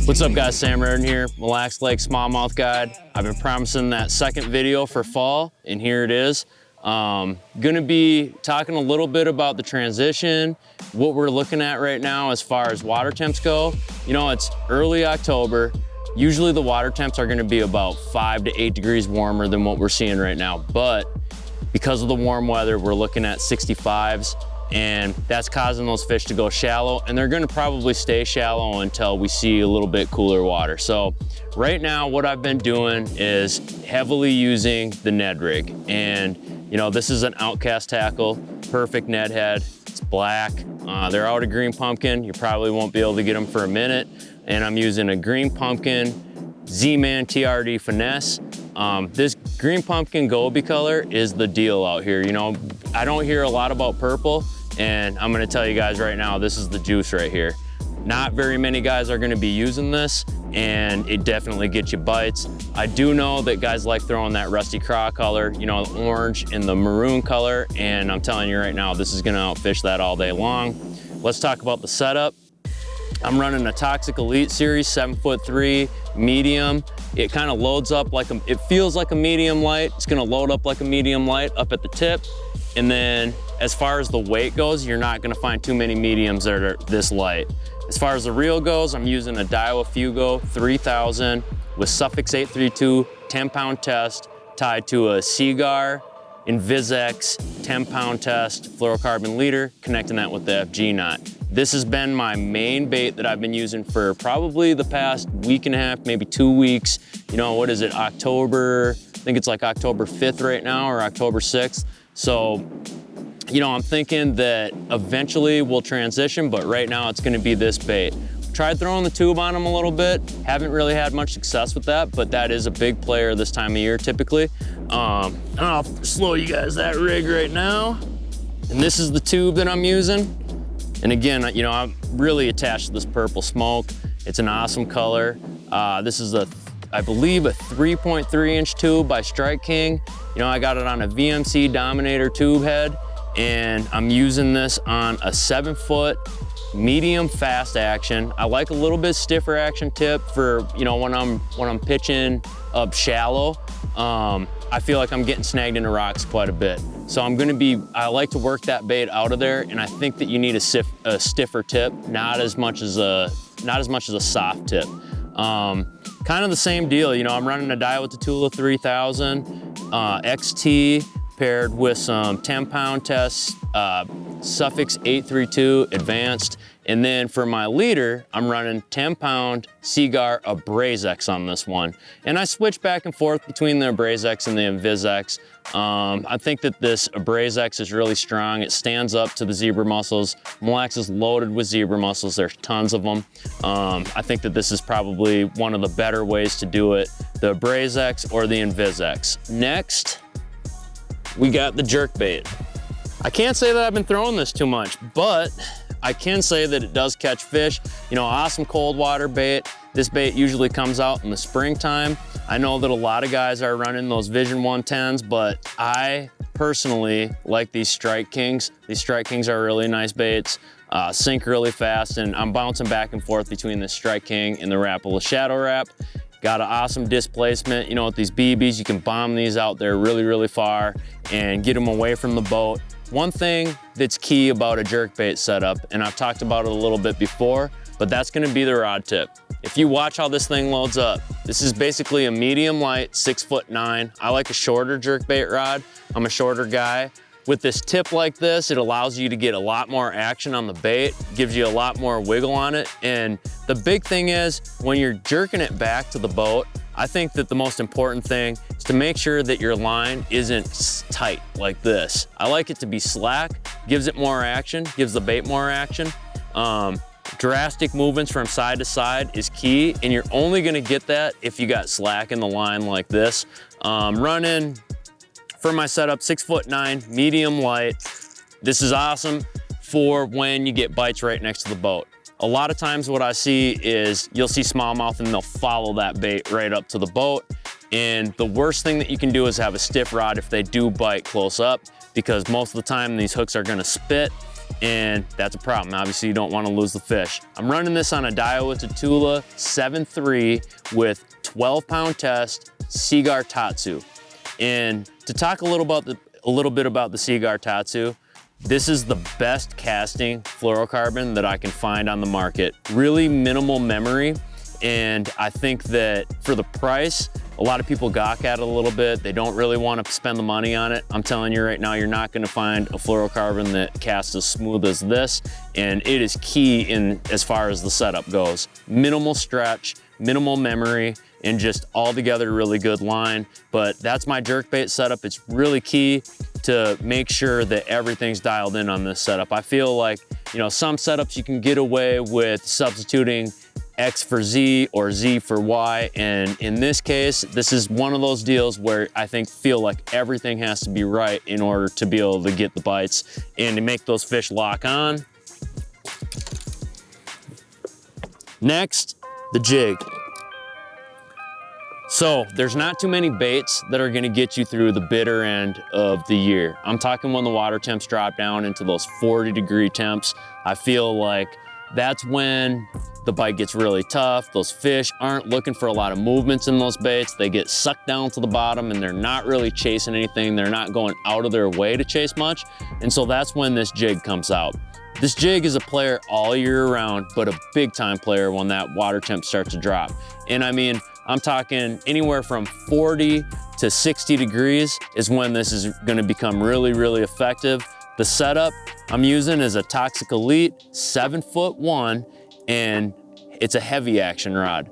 What's up guys, Sam Rardin here, Mille Lacs Lake Smallmouth Guide. I've been promising that second video for fall, and here it is. Gonna be talking a little bit about the transition, what we're looking at right now as far as water temps go. You know, it's early October. Usually the water temps are gonna be about 5 to 8 degrees warmer than what we're seeing right now. But because of the warm weather, we're looking at 65s, and that's causing those fish to go shallow, and they're gonna probably stay shallow until we see a little bit cooler water. So right now, what I've been doing is heavily using the NED Rig. And you know, this is an Outcast tackle, perfect Ned head. It's black. They're out of green pumpkin. You probably won't be able to get them for a minute. And I'm using a green pumpkin Z-Man TRD finesse. This green pumpkin Gobi color is the deal out here. You know, I don't hear a lot about purple, and I'm gonna tell you guys right now, this is the juice right here. Not very many guys are gonna be using this, and it definitely gets you bites. I do know that guys like throwing that rusty craw color, you know, the orange and the maroon color, and I'm telling you right now, this is gonna outfish that all day long. Let's talk about the setup. I'm running a Toxic Elite Series 7'3" medium. It kind of loads up like it feels like a medium light. It's gonna load up like a medium light up at the tip. And then as far as the weight goes, you're not gonna find too many mediums that are this light. As far as the reel goes, I'm using a Daiwa Fugo 3000 with Suffix 832 10-pound test tied to a Seagar Invisex 10-pound test fluorocarbon leader, connecting that with the FG knot. This has been my main bait that I've been using for probably the past week and a half, maybe 2 weeks. You know, what is it, October, I think it's like October 5th right now, or October 6th. So, you know, I'm thinking that eventually we'll transition, but right now it's gonna be this bait. Tried throwing the tube on them a little bit. Haven't really had much success with that, but that is a big player this time of year typically. I'll slow you guys that rig right now. And this is the tube that I'm using. And again, you know, I'm really attached to this purple smoke. It's an awesome color. This is I believe a 3.3 inch tube by Strike King. You know, I got it on a VMC Dominator tube head, and I'm using this on a 7-foot medium fast action. I like a little bit stiffer action tip for, you know, when I'm pitching up shallow. I feel like I'm getting snagged into rocks quite a bit. So I like to work that bait out of there, and I think that you need a stiffer tip, not as much as a soft tip. Kind of the same deal, you know, I'm running a Daiwa Tatula 3000 XT paired with some 10-pound tests, Suffix 832 advanced. And then for my leader, I'm running 10-pound Seagar Abrazex on this one. And I switch back and forth between the Abrazex and the Invisex. I think that this Abrazex is really strong. It stands up to the zebra mussels. Mille Lacs is loaded with zebra mussels. There's tons of them. I think that this is probably one of the better ways to do it, the Abrazex or the Invisex. Next, we got the jerkbait. I can't say that I've been throwing this too much, but I can say that it does catch fish. You know, awesome cold water bait. This bait usually comes out in the springtime. I know that a lot of guys are running those Vision 110s, but I personally like these Strike Kings. These Strike Kings are really nice baits, sink really fast, and I'm bouncing back and forth between the Strike King and the Rapala Shadow Wrap. Got an awesome displacement. You know, with these BBs, you can bomb these out there really, really far and get them away from the boat. One thing that's key about a jerkbait setup, and I've talked about it a little bit before, but that's gonna be the rod tip. If you watch how this thing loads up, this is basically a medium light, 6'9". I like a shorter jerkbait rod. I'm a shorter guy. With this tip like this, it allows you to get a lot more action on the bait, gives you a lot more wiggle on it. And the big thing is, when you're jerking it back to the boat, I think that the most important thing is to make sure that your line isn't tight like this. I like it to be slack, gives it more action, gives the bait more action. Drastic movements from side to side is key, and you're only gonna get that if you got slack in the line like this. Running, for my setup, 6'9", medium light. This is awesome for when you get bites right next to the boat. A lot of times what I see is you'll see smallmouth and they'll follow that bait right up to the boat. And the worst thing that you can do is have a stiff rod if they do bite close up, because most of the time these hooks are gonna spit and that's a problem. Obviously, you don't want to lose the fish. I'm running this on a Daiwa Tatula 7.3 with 12-pound test Seaguar Tatsu. And to talk a little bit about the Seaguar Tatsu, this is the best casting fluorocarbon that I can find on the market. Really minimal memory, and I think that for the price, a lot of people gawk at it a little bit. They don't really want to spend the money on it. I'm telling you right now, you're not going to find a fluorocarbon that casts as smooth as this, and it is key in as far as the setup goes. Minimal stretch, minimal memory, and just altogether really good line. But that's my jerkbait setup. It's really key to make sure that everything's dialed in on this setup. I feel like, you know, some setups you can get away with substituting X for Z or Z for Y, and in this case, this is one of those deals where I feel like everything has to be right in order to be able to get the bites and to make those fish lock on. Next, the jig. So there's not too many baits that are gonna get you through the bitter end of the year. I'm talking when the water temps drop down into those 40-degree temps. I feel like that's when the bite gets really tough. Those fish aren't looking for a lot of movements in those baits. They get sucked down to the bottom and they're not really chasing anything. They're not going out of their way to chase much. And so that's when this jig comes out. This jig is a player all year round, but a big time player when that water temp starts to drop. And I mean, I'm talking anywhere from 40 to 60 degrees is when this is gonna become really, really effective. The setup I'm using is a Toxic Elite 7'1", and it's a heavy action rod.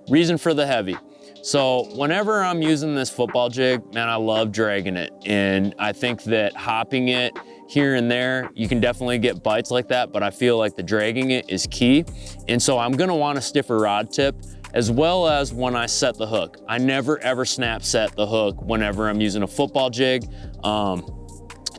Reason for the heavy. So whenever I'm using this football jig, man, I love dragging it. And I think that hopping it here and there, you can definitely get bites like that, but I feel like the dragging it is key. And so I'm gonna want a stiffer rod tip, as well as when I set the hook. I never ever snap set the hook whenever I'm using a football jig.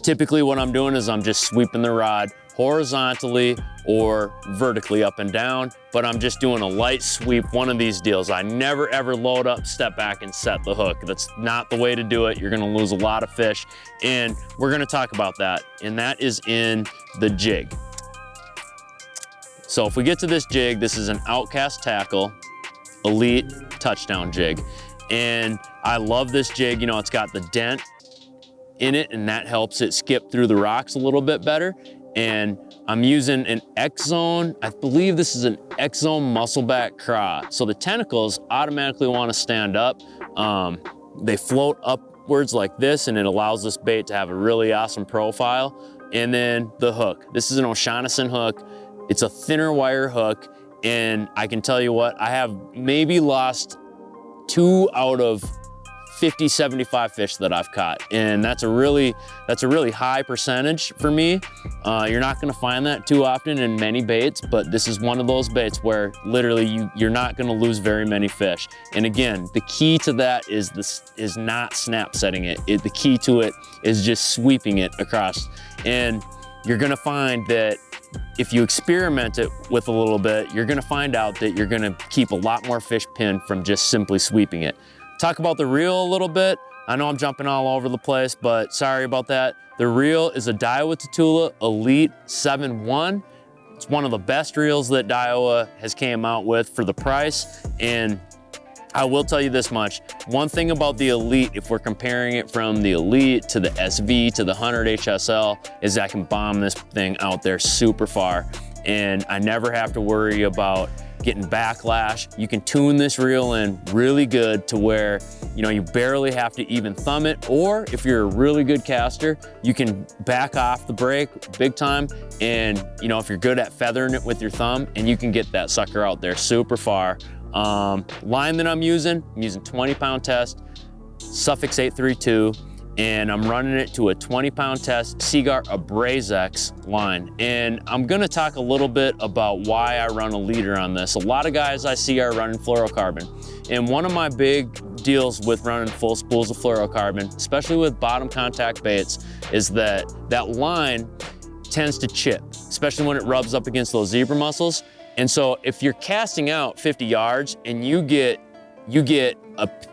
Typically what I'm doing is I'm just sweeping the rod horizontally or vertically up and down, but I'm just doing a light sweep, one of these deals. I never ever load up, step back and set the hook. That's not the way to do it. You're gonna lose a lot of fish, and we're gonna talk about that, and that is in the jig. So if we get to this jig, this is an Outcast Tackle Elite touchdown jig. And I love this jig. You know, it's got the dent in it, and that helps it skip through the rocks a little bit better. And I'm using an X-Zone, I believe this is an X-Zone Muscleback Craw. So the tentacles automatically want to stand up. They float upwards like this, and it allows this bait to have a really awesome profile. And then the hook. This is an O'Shaughnessy hook. It's a thinner wire hook. And I can tell you what, I have maybe lost 2 out of 50, 75 fish that I've caught. And that's a really high percentage for me. You're not gonna find that too often in many baits, but this is one of those baits where literally you're not gonna lose very many fish. And again, the key to that is not snap setting it. The key to it is just sweeping it across. And you're gonna find that if you experiment it with a little bit, you're gonna find out that you're gonna keep a lot more fish pinned from just simply sweeping it. Talk about the reel a little bit. I know I'm jumping all over the place, but sorry about that. The reel is a Daiwa Tatula Elite 7'1". It's one of the best reels that Daiwa has came out with for the price. And I will tell you this much. One thing about the Elite, if we're comparing it from the Elite to the SV to the 100 HSL, is I can bomb this thing out there super far. And I never have to worry about getting backlash. You can tune this reel in really good to where, you know, you barely have to even thumb it, or if you're a really good caster, you can back off the brake big time, and you know, if you're good at feathering it with your thumb, and you can get that sucker out there super far. Line that I'm using 20-pound test, Suffix 832, and I'm running it to a 20-pound test Seaguar Abrazex line. And I'm gonna talk a little bit about why I run a leader on this. A lot of guys I see are running fluorocarbon. And one of my big deals with running full spools of fluorocarbon, especially with bottom contact baits, is that line tends to chip, especially when it rubs up against those zebra mussels. And so if you're casting out 50 yards and you get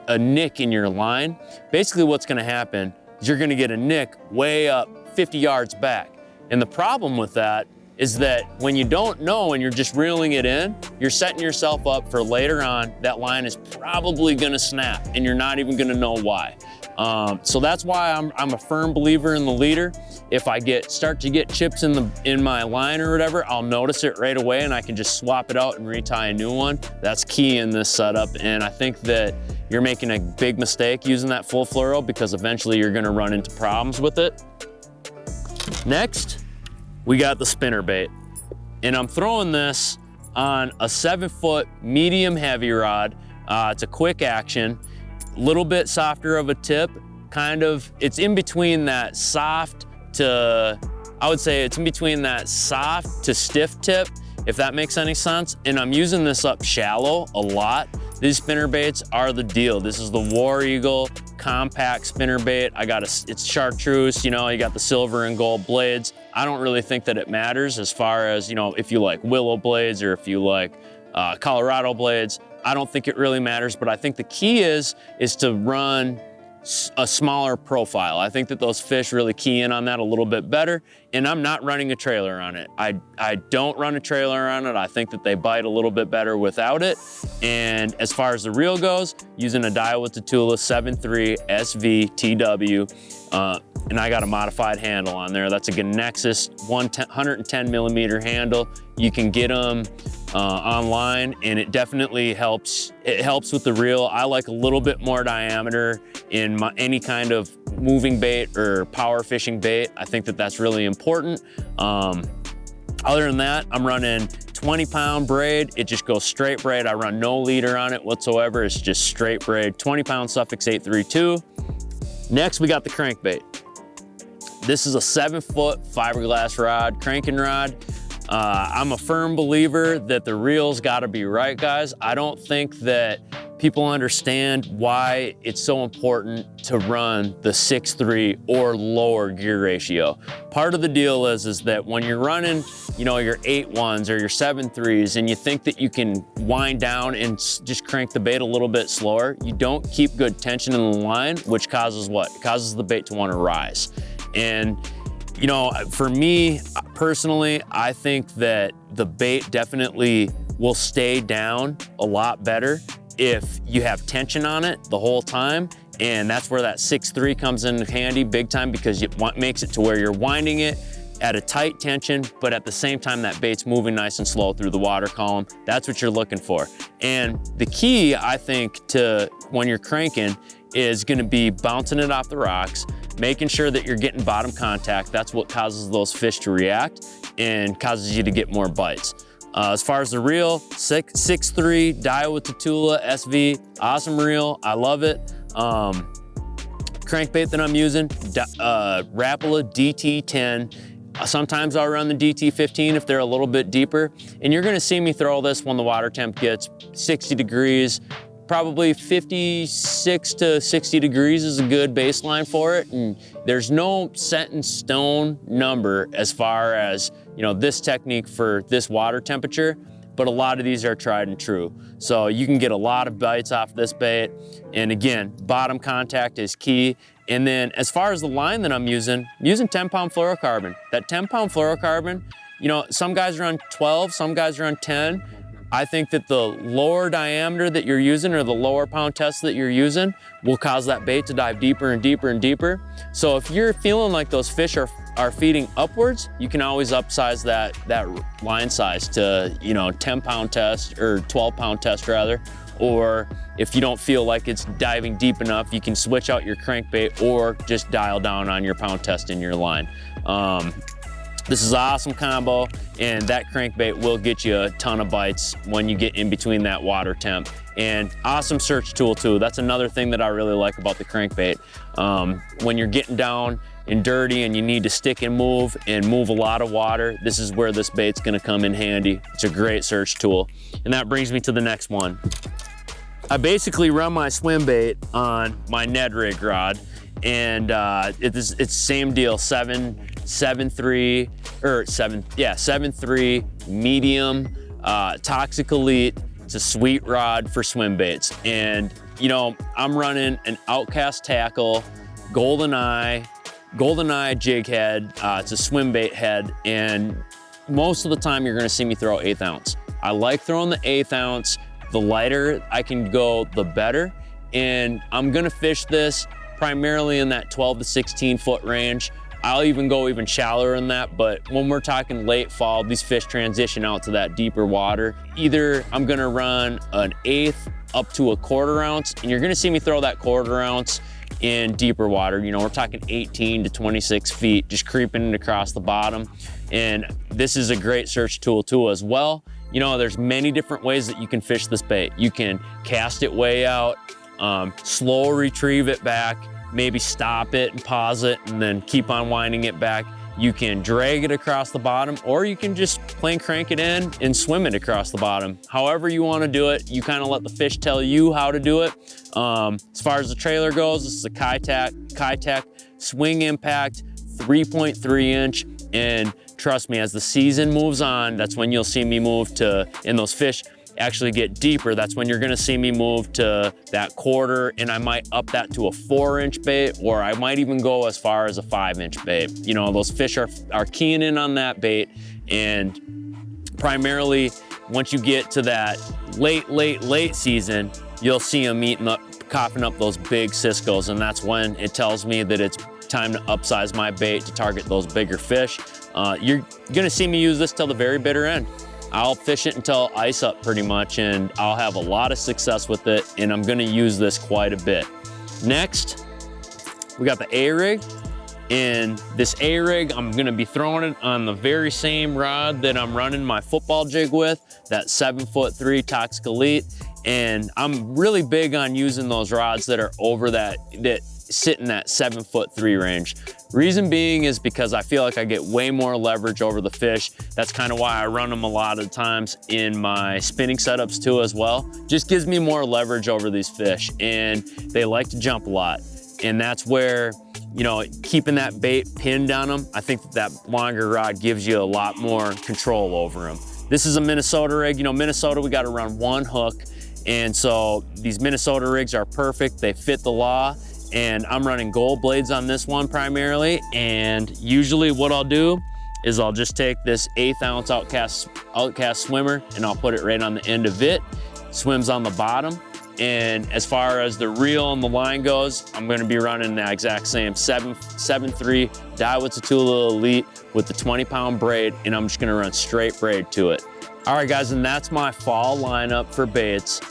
a nick in your line, basically what's gonna happen is you're gonna get a nick way up 50 yards back. And the problem with that is that when you don't know and you're just reeling it in, you're setting yourself up for later on, that line is probably gonna snap and you're not even gonna know why. So that's why I'm a firm believer in the leader. If I start to get chips in my line or whatever, I'll notice it right away and I can just swap it out and retie a new one. That's key in this setup. And I think that you're making a big mistake using that full fluoro, because eventually you're gonna run into problems with it. Next, we got the spinnerbait. And I'm throwing this on a 7-foot medium heavy rod. It's a quick action, a little bit softer of a tip, it's in between that soft to, I would say it's in between that soft to stiff tip, if that makes any sense. And I'm using this up shallow a lot. These spinnerbaits are the deal. This is the War Eagle compact spinnerbait. It's chartreuse, you know, you got the silver and gold blades. I don't really think that it matters as far as, you know, if you like willow blades or if you like Colorado blades. I don't think it really matters, but I think the key is to run a smaller profile. I think that those fish really key in on that a little bit better, and I'm not running a trailer on it. I don't run a trailer on it. I think that they bite a little bit better without it. And as far as the reel goes, using a Daiwa Tatula 7.3 SV TW, and I got a modified handle on there. That's a Nexus 110 millimeter handle. You can get them online, and it definitely helps. It helps with the reel. I like a little bit more diameter in any kind of moving bait or power fishing bait. I think that that's really important. Other than that, I'm running 20-pound braid. It just goes straight braid. I run no leader on it whatsoever. It's just straight braid, 20-pound Suffix 832. Next, we got the crankbait. This is a 7-foot fiberglass rod, cranking rod. I'm a firm believer that the reel's gotta be right, guys. I don't think that people understand why it's so important to run the 6.3 or lower gear ratio. Part of the deal is that when you're running, you know, your 8.1s or your 7.3s, and you think that you can wind down and just crank the bait a little bit slower, you don't keep good tension in the line, which causes what? It causes the bait to wanna rise. And you know, for me personally, I think that the bait definitely will stay down a lot better if you have tension on it the whole time. And that's where that 6.3 comes in handy big time, because it makes it to where you're winding it at a tight tension, but at the same time that bait's moving nice and slow through the water column. That's what you're looking for. And the key, I think, to when you're cranking is gonna be bouncing it off the rocks, making sure that you're getting bottom contact. That's what causes those fish to react and causes you to get more bites. As far as the reel, 6.3 Daiwa Tatula SV, awesome reel, I love it. Crankbait that I'm using, Rapala DT10. Sometimes I'll run the DT15 if they're a little bit deeper. And you're gonna see me throw this when the water temp gets 60 degrees, probably 56 to 60 degrees is a good baseline for it. And there's no set in stone number as far as, you know, this technique for this water temperature, but a lot of these are tried and true. So you can get a lot of bites off this bait. And again, bottom contact is key. And then as far as the line that I'm using 10-pound fluorocarbon. That 10-pound fluorocarbon, you know, some guys run 12, some guys run 10. I think that the lower diameter that you're using or the lower pound test that you're using will cause that bait to dive deeper and deeper and deeper. So if you're feeling like those fish are feeding upwards, you can always upsize that line size to, you know, 10-pound test or 12-pound test rather. Or if you don't feel like it's diving deep enough, you can switch out your crankbait or just dial down on your pound test in your line. This is an awesome combo, and that crankbait will get you a ton of bites when you get in between that water temp. And awesome search tool too. That's another thing that I really like about the crankbait. When you're getting down and dirty and you need to stick and move a lot of water, this is where this bait's gonna come in handy. It's a great search tool. And that brings me to the next one. I basically run my swim bait on my NED Rig rod, and it's same deal, 7.3 medium Toxic Elite. It's a sweet rod for swim baits. And you know, I'm running an Outcast tackle, Golden Eye, GoldenEye jig head. It's a Swimbait head, and most of the time you're gonna see me throw 1/8 ounce. I like throwing the 1/8 ounce. The lighter I can go, the better. And I'm gonna fish this primarily in that 12 to 16 foot range. I'll even go even shallower than that, but when we're talking late fall, these fish transition out to that deeper water. Either I'm gonna run an 1/8 up to a 1/4 ounce, and you're gonna see me throw that 1/4 ounce in deeper water. You know, we're talking 18 to 26 feet, just creeping across the bottom. And this is a great search tool too as well. You know, there's many different ways that you can fish this bait. You can cast it way out, slow retrieve it back, maybe stop it and pause it and then keep on winding it back. You can drag it across the bottom, or you can just plain crank it in and swim it across the bottom. However you want to do it, you kind of let the fish tell you how to do it. As far as the trailer goes, this is a Kitech swing impact 3.3 inch. And trust me, as the season moves on, that's when you'll see me move to, and those fish actually get deeper, that's when you're gonna see me move to that 1/4, and I might up that to a 4-inch bait, or I might even go as far as a 5-inch bait. You know, those fish are keying in on that bait, and primarily once you get to that late season, you'll see them coughing up those big Cisco's, and that's when it tells me that it's time to upsize my bait to target those bigger fish. You're gonna see me use this till the very bitter end. I'll fish it until ice up pretty much, and I'll have a lot of success with it, and I'm gonna use this quite a bit. Next, we got the A-Rig, and this A-Rig, I'm gonna be throwing it on the very same rod that I'm running my football jig with, that 7'3" Toxic Elite, and I'm really big on using those rods that are over that sit in that 7'3" range. Reason being is because I feel like I get way more leverage over the fish. That's kind of why I run them a lot of the times in my spinning setups too as well. Just gives me more leverage over these fish, and they like to jump a lot. And that's where, you know, keeping that bait pinned on them, I think that longer rod gives you a lot more control over them. This is a Minnesota rig. You know, Minnesota, we got to run 1 hook. And so these Minnesota rigs are perfect. They fit the law. And I'm running gold blades on this one primarily. And usually what I'll do is I'll just take this 1/8 ounce outcast swimmer, and I'll put it right on the end of it. Swims on the bottom. And as far as the reel and the line goes, I'm gonna be running that exact same 7'3" Daiwa Tatula Elite with the 20-pound braid, and I'm just gonna run straight braid to it. All right, guys, and that's my fall lineup for baits.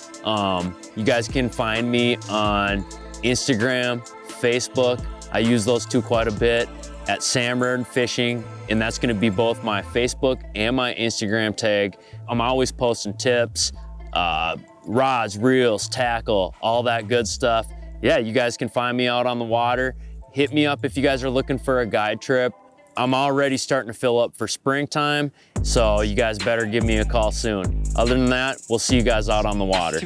You guys can find me on Instagram, Facebook. I use those two quite a bit, at SamRardinFishing, and that's gonna be both my Facebook and my Instagram tag. I'm always posting tips, rods, reels, tackle, all that good stuff. Yeah, you guys can find me out on the water. Hit me up if you guys are looking for a guide trip. I'm already starting to fill up for springtime, so you guys better give me a call soon. Other than that, we'll see you guys out on the water.